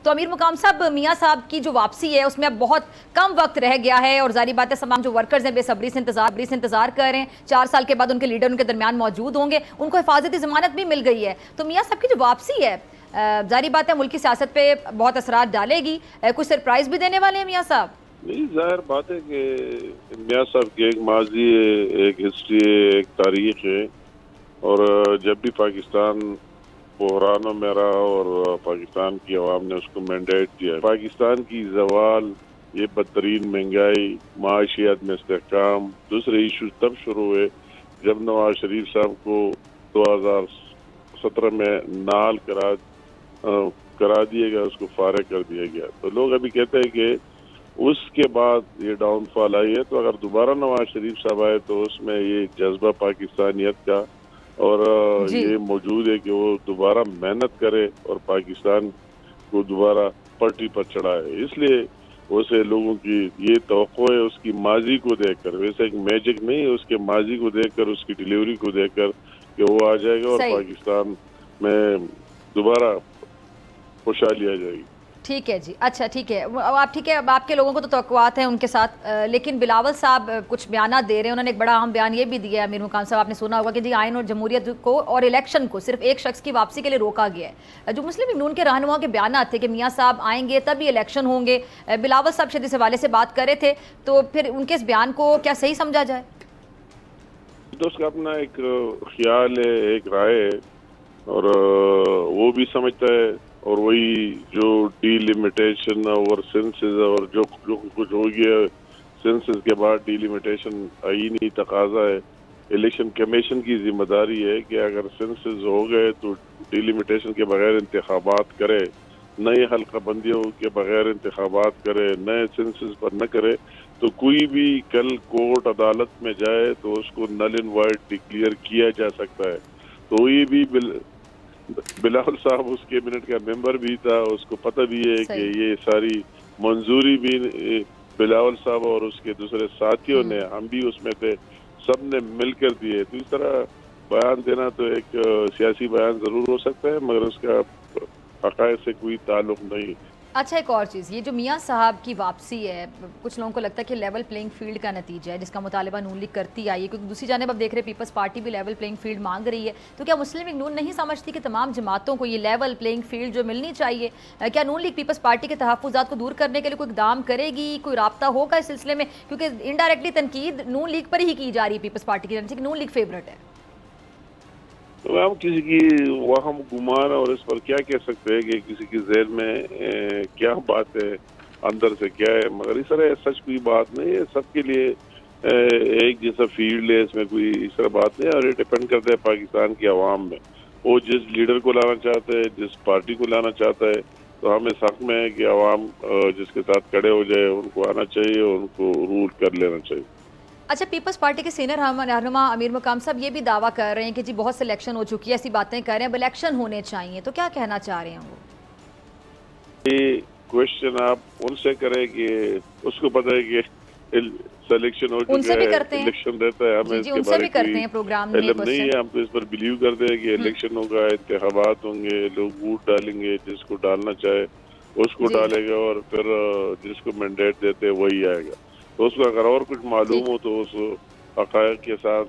تو امیر مقام صاحب، میاں صاحب کی جو واپسی ہے اس میں اب بہت کم وقت رہ گیا ہے اور ظاہری بات ہے تمام جو ورکرز ہیں بے صبری سے انتظار کر رہے ہیں. 4 سال کے بعد ان کے لیڈر ان کے درمیان موجود ہوں گے, ان کو حفاظتی ضمانت بھی مل گئی ہے. تو میاں صاحب کی جو واپسی ہے ظاہری بات ہے ملکی سیاست پہ بہت اثرات ڈالے گی. کچھ سرپرائز بھی دینے والے ہیں میاں صاحب؟ نہیں, ظاہر بات ہے کہ میاں صاحب کی ایک ماضی ہے, ایک ہسٹری ہے, ایک تاریخ ہے, اور جب بھی پاکستان بحرانوں میں رہا اور پاکستان کی عوام نے اس کو مینڈیٹ دیا, پاکستان کی زوال, یہ بدترین مہنگائی, معاشیات میں استحکام, دوسرے ایشوز تب شروع ہوئے جب نواز شریف صاحب کو 2017 میں نال کرا دیا گیا, اس کو فارغ کر دیا گیا. تو لوگ ابھی کہتے ہیں کہ اس کے بعد یہ ڈاؤن فال آئی ہے, تو اگر دوبارہ نواز شریف صاحب آئے تو اس میں یہ جذبہ پاکستانیت کا اور یہ موجود ہے کہ وہ دوبارہ محنت کرے اور پاکستان کو دوبارہ پٹری پر چڑھائے. اس لیے اسے لوگوں کی یہ توقع ہے اس کی ماضی کو دیکھ کر, ویسے ایک میجک نہیں ہے, اس کے ماضی کو دیکھ کر, اس کی ڈیلیوری کو دیکھ کر کہ وہ آ جائے گا اور پاکستان میں دوبارہ خوشحالی آ جائے گی. ٹھیک ہے جی, اچھا ٹھیک ہے, آپ ٹھیک ہے, اب آپ کے لوگوں کو تو توقعات ہیں ان کے ساتھ, لیکن بلاول صاحب کچھ بیانات دے رہے ہیں. انہوں نے ایک بڑا اہم بیان یہ بھی دیا ہے امیر مقام صاحب, آپ نے سنا ہوگا کہ جی آئین اور جمہوریت کو اور الیکشن کو صرف ایک شخص کی واپسی کے لیے روکا گیا ہے. جو مسلم لیگ نون کے رہنما کے بیانات تھے کہ میاں صاحب آئیں گے تبھی الیکشن ہوں گے, بلاول صاحب شاید اس حوالے سے بات کر رہے تھے, تو پھر ان کے اس بیان کو کیا صحیح سمجھا جائے؟ تو اس کا اپنا ایک خیال ہے, ایک رائے ہے, اور وہ بھی سمجھتا ہے, اور وہی جو ڈی لیمیٹیشن اور سینسز اور جو کچھ ہو گیا سینسز کے بعد ڈی لیمیٹیشن آئینی تقاضا ہے, الیکشن کمیشن کی ذمہ داری ہے کہ اگر سینسز ہو گئے تو ڈی لیمیٹیشن کے بغیر انتخابات کرے, نئے حلقہ بندیوں کے بغیر انتخابات کرے, نئے سینسز پر نہ کرے. تو کوئی بھی کل کورٹ عدالت میں جائے تو اس کو نل اینڈ وائڈ ڈکلیئر کیا جا سکتا ہے. تو یہ بھی بلاول صاحب اس کیبنٹ کا ممبر بھی تھا, اس کو پتہ بھی ہے کہ یہ ساری منظوری بھی بلاول صاحب اور اس کے دوسرے ساتھیوں نے, ہم بھی اس میں تھے, سب نے مل کر دیے. تو اس طرح بیان دینا تو ایک سیاسی بیان ضرور ہو سکتا ہے, مگر اس کا حقائق سے کوئی تعلق نہیں. اچھا, ایک اور چیز, یہ جو میاں صاحب کی واپسی ہے کچھ لوگوں کو لگتا ہے کہ لیول پلینگ فیلڈ کا نتیجہ ہے, جس کا مطالبہ نون لیگ کرتی آئی ہے, کیونکہ دوسری جانب اب دیکھ رہے پیپلز پارٹی بھی لیول پلینگ فیلڈ مانگ رہی ہے. تو کیا مسلم لیگ نون نہیں سمجھتی کہ تمام جماعتوں کو یہ لیول پلینگ فیلڈ جو ملنی چاہیے, کیا نون لیگ پیپلز پارٹی کے تحفظات کو دور کرنے کے لیے کوئی اقدام کرے گی, کوئی رابطہ ہوگا اس سلسلے میں؟ کیونکہ انڈائریکٹلی تنقید نون لیگ پر ہی کی جا رہی ہے پیپلز پارٹی کی جانب سے کہ نون لیگ فیورٹ ہے. ہم کسی کی وہم گمان اور اس پر کیا کہہ سکتے ہیں کہ کسی کی ذہن میں کیا بات ہے, اندر سے کیا ہے, مگر اس طرح سچ کوئی بات نہیں ہے. سب کے لیے ایک جیسا فیلڈ ہے, اس میں کوئی اس طرح بات نہیں ہے, اور یہ ڈیپینڈ کرتا ہے پاکستان کی عوام میں. وہ جس لیڈر کو لانا چاہتا ہے, جس پارٹی کو لانا چاہتا ہے, تو ہم اس حق میں ہے کہ عوام جس کے ساتھ کھڑے ہو جائے, ان کو آنا چاہیے, ان کو رول کر لینا چاہیے. اچھا, پیپلز پارٹی کے سینئر رہنما امیر مقام صاحب یہ بھی دعویٰ کر رہے ہیں کہ جی بہت سے الیکشن ہو چکی ہے, ایسی باتیں کر رہے ہیں, اب الیکشن ہونے چاہیے, تو کیا کہنا چاہ رہے ہیں وہ؟ یہ کوشچن آپ ان سے کریں کہ اس کو پتہ ہے کہ سلیکشن ہو چکا ہے, الیکشن رہتا ہے, ہمیں اس کے بارے میں علم نہیں ہے. ہم تو اس پر بلیو کرتے ہیں کہ الیکشن ہوگا, انتخابات ہوں گے, لوگ ووٹ ڈالیں گے, جس کو ڈالنا چاہے اس کو ڈالے گا, اور پھر جس کو مینڈیٹ دیتے وہی آئے گا. تو اس کو اگر اور کچھ معلوم ہو تو اس حقائق کے ساتھ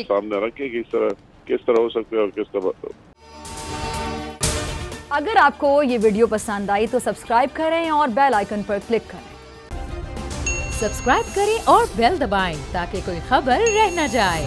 سامنے رکھے کہ کس طرح ہو سکتے ہیں اور کس طرح. اگر آپ کو یہ ویڈیو پسند آئی تو سبسکرائب کریں اور بیل آئیکن پر کلک کریں. سبسکرائب کریں اور بیل دبائیں تاکہ کوئی خبر رہ نہ جائے.